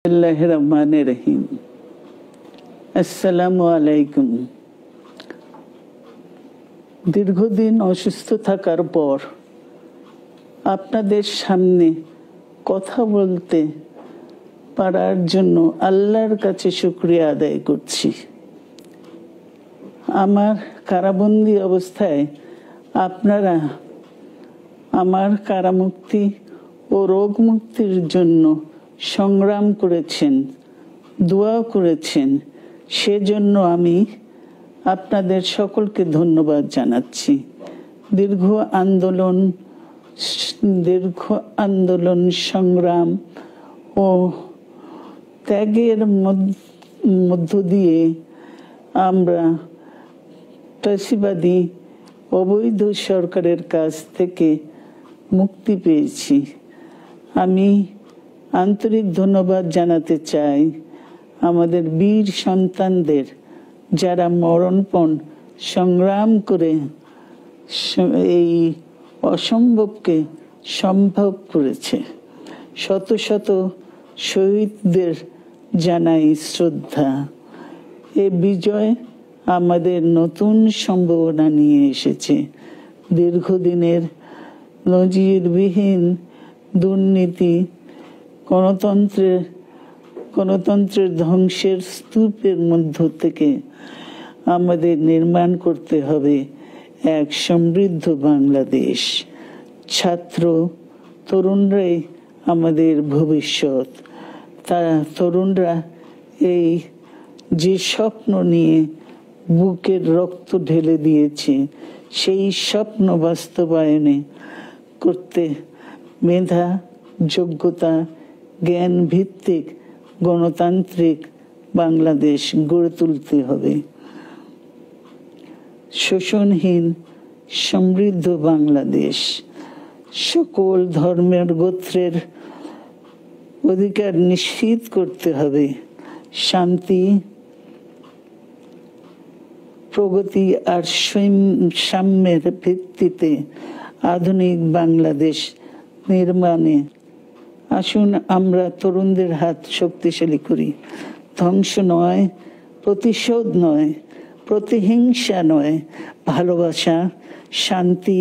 রহিম। আসসালামু আলাইকুম। দীর্ঘদিন অসুস্থ থাকার পর আপনাদের সামনে কথা বলতে পারার জন্য আল্লাহর কাছে শুকরিয়া আদায় করছি। আমার কারাবন্দী অবস্থায় আপনারা আমার কারামুক্তি ও রোগ মুক্তির জন্য সংগ্রাম করেছেন, দোয়া করেছেন। সেজন্য আমি আপনাদের সকলকে ধন্যবাদ জানাচ্ছি। দীর্ঘ আন্দোলন সংগ্রাম ও ত্যাগের মধ্য দিয়ে আমরা ফ্যাসিবাদী অবৈধ সরকারের কাছ থেকে মুক্তি পেয়েছি। আমি আন্তরিক ধন্যবাদ জানাতে চাই আমাদের বীর সন্তানদের, যারা মরণপণ সংগ্রাম করে এই অসম্ভবকে সম্ভব করেছে। শত শত শহীদদের জানাই শ্রদ্ধা। এ বিজয় আমাদের নতুন সম্ভাবনা নিয়ে এসেছে। দীর্ঘদিনের নজিরবিহীন দুর্নীতি, গণতন্ত্রের ধ্বংসের স্তূপের মধ্য থেকে আমাদের নির্মাণ করতে হবে এক সমৃদ্ধ বাংলাদেশ। ছাত্র তরুণরাই আমাদের ভবিষ্যৎ। তারা তরুণরা এই যে স্বপ্ন নিয়ে বুকের রক্ত ঢেলে দিয়েছে, সেই স্বপ্ন বাস্তবায়নে করতে মেধা, যোগ্যতা, জ্ঞান ভিত্তিক গণতান্ত্রিক বাংলাদেশ গড়ে তুলতে হবে। শোষণহীন সমৃদ্ধ বাংলাদেশ। সকল ধর্মের গোত্রের অধিকার নিশ্চিত করতে হবে। শান্তি, প্রগতি আর সাম্যের ভিত্তিতে আধুনিক বাংলাদেশ নির্মাণে আসুন আমরা তরুণদের হাত শক্তিশালী করি। ধ্বংস নয়, প্রতিশোধ নয়, প্রতিহিংসা নয়, ভালোবাসা, শান্তি